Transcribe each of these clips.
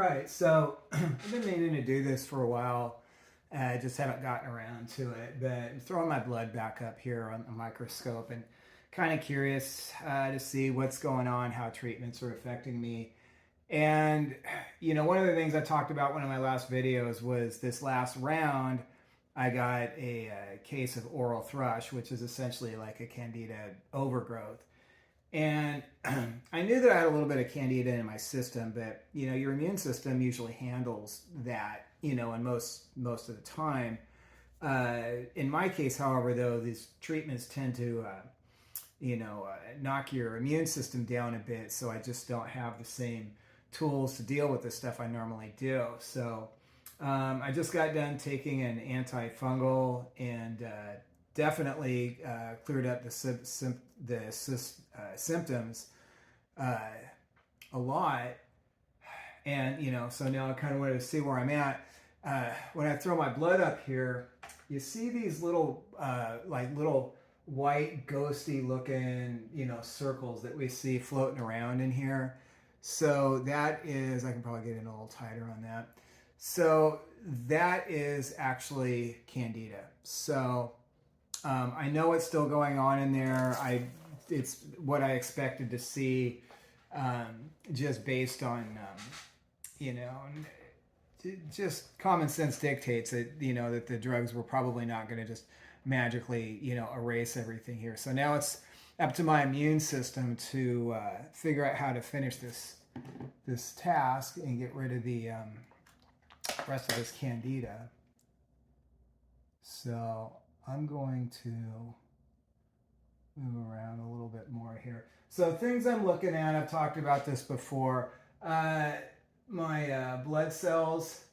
right, so I've been meaning to do this for a while. I just haven't gotten around to it, but I'm throwing my blood back up here on the microscope and kind of curious to see what's going on, how treatments are affecting me. And, one of the things I talked about in one of my last videos was this last round, I got a case of oral thrush, which is essentially like a candida overgrowth. And I knew that I had a little bit of candida in my system, but your immune system usually handles that, and most of the time. In my case, however, though, these treatments tend to, knock your immune system down a bit. So I just don't have the same tools to deal with the stuff I normally do. So I just got done taking an antifungal and definitely cleared up the symptoms uh, a lot. And, so now I kind of wanted to see where I'm at. When I throw my blood up here, you see these little, little white, ghosty looking, circles that we see floating around in here. So that is, I can probably get in a little tighter on that. So that is actually Candida. So I know it's still going on in there. It's what I expected to see, just based on, just common sense dictates that that the drugs were probably not going to just magically erase everything here. So now it's up to my immune system to figure out how to finish this task and get rid of the rest of this candida. So I'm going to move around a little bit more here. So things I'm looking at, I've talked about this before. My blood cells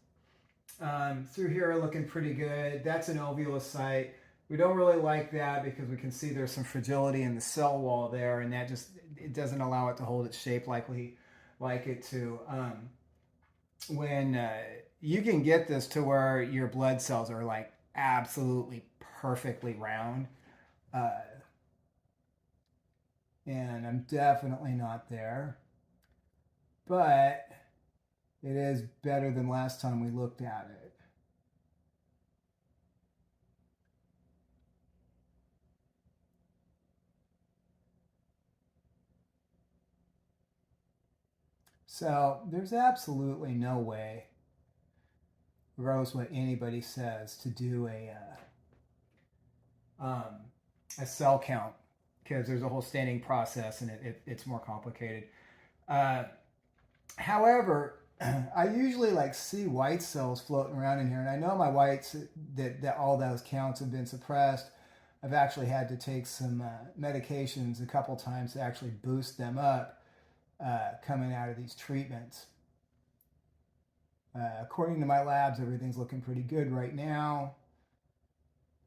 through here are looking pretty good. That's an ovulocyte. We don't really like that because we can see there's some fragility in the cell wall there, and that just it doesn't allow it to hold its shape like we like it to. When you can get this to where your blood cells are like absolutely perfectly round, and I'm definitely not there, but it is better than last time we looked at it. So there's absolutely no way, regardless what anybody says, to do a cell count because there's a whole staining process and it's more complicated. However, I usually see white cells floating around in here, and I know my whites that all those counts have been suppressed. I've actually had to take some medications a couple times to actually boost them up coming out of these treatments. According to my labs, everything's looking pretty good right now,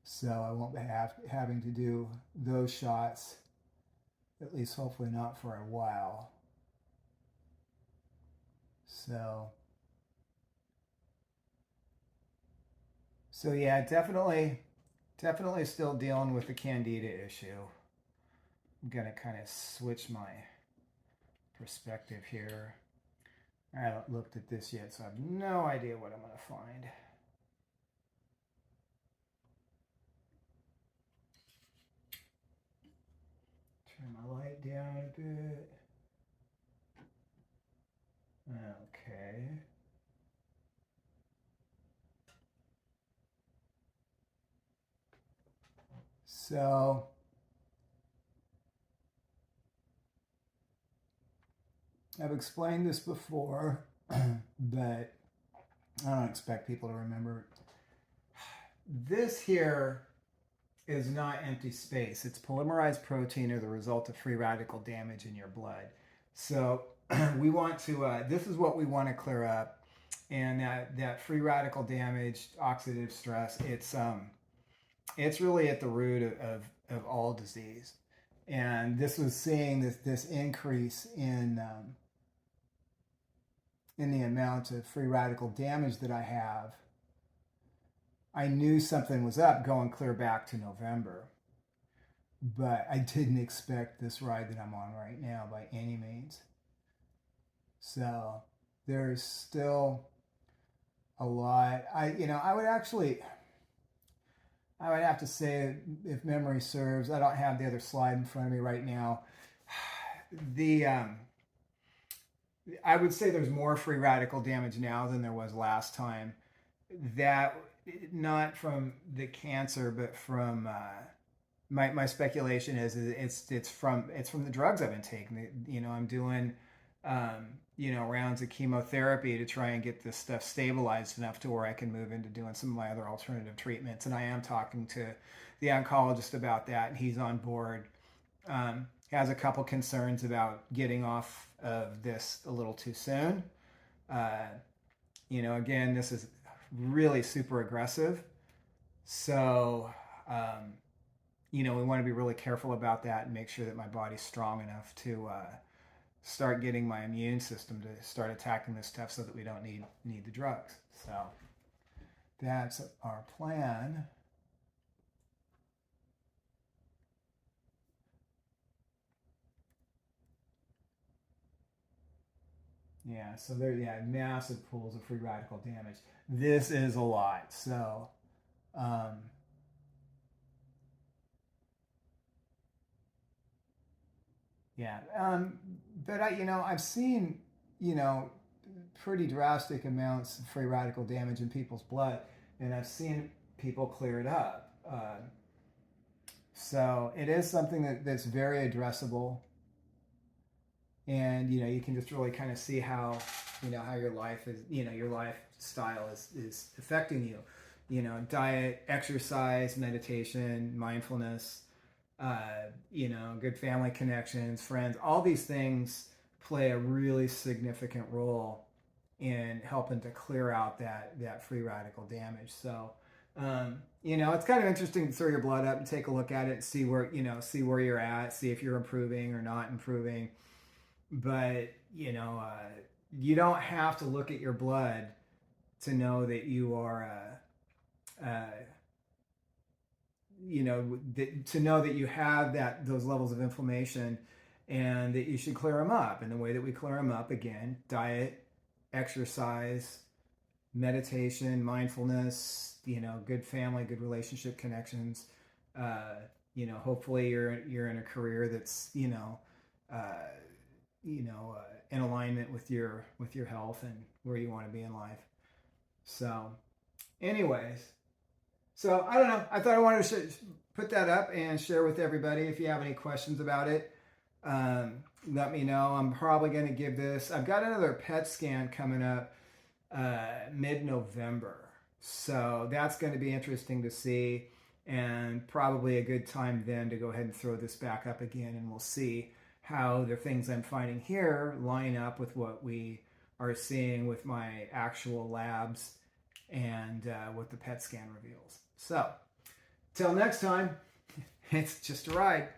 so I won't be having to do those shots, at least hopefully not for a while. So yeah, definitely still dealing with the candida issue. I'm gonna kind of switch my perspective here. I haven't looked at this yet, so I have no idea what I'm gonna find. Turn my light down a bit. Okay. So I've explained this before, but I don't expect people to remember. This here is not empty space. It's polymerized protein or the result of free radical damage in your blood. So we want to, this is what we want to clear up. And that free radical damage, oxidative stress, it's really at the root of all disease. And this was seeing this increase in the amount of free radical damage that I have. I knew something was up going clear back to November, but I didn't expect this ride that I'm on right now by any means. So there's still a lot. I would have to say, if memory serves, I don't have the other slide in front of me right now. The I would say there's more free radical damage now than there was last time. That not from the cancer, but from my speculation is it's from the drugs I've been taking. I'm doing rounds of chemotherapy to try and get this stuff stabilized enough to where I can move into doing some of my other alternative treatments. And I am talking to the oncologist about that, and he's on board. Has a couple concerns about getting off of this a little too soon. Again, this is really super aggressive. So, we want to be really careful about that and make sure that my body's strong enough to start getting my immune system to start attacking this stuff so that we don't need the drugs. So that's our plan. Yeah, so massive pools of free radical damage. This is a lot. So, but I've seen, pretty drastic amounts of free radical damage in people's blood, and I've seen people clear it up. So it is something that's very addressable, and you can just really kind of see how how your life is, your lifestyle is affecting you. Diet, exercise, meditation, mindfulness, good family connections, friends, all these things play a really significant role in helping to clear out that free radical damage. So, it's kind of interesting to throw your blood up and take a look at it and see where you're at, see if you're improving or not improving. But, you don't have to look at your blood to know that you are, to know that you have those levels of inflammation and that you should clear them up. And the way that we clear them up, again, diet, exercise, meditation, mindfulness, good family, good relationship connections. Hopefully you're in a career that's, in alignment with your health and where you want to be in life. So, anyways, so I don't know. I thought I wanted to put that up and share with everybody. If you have any questions about it, let me know. I'm probably going to give this. I've got another PET scan coming up mid-November, so that's going to be interesting to see, and probably a good time then to go ahead and throw this back up again, and we'll see how the things I'm finding here line up with what we are seeing with my actual labs and what the PET scan reveals. So, till next time, it's just a ride.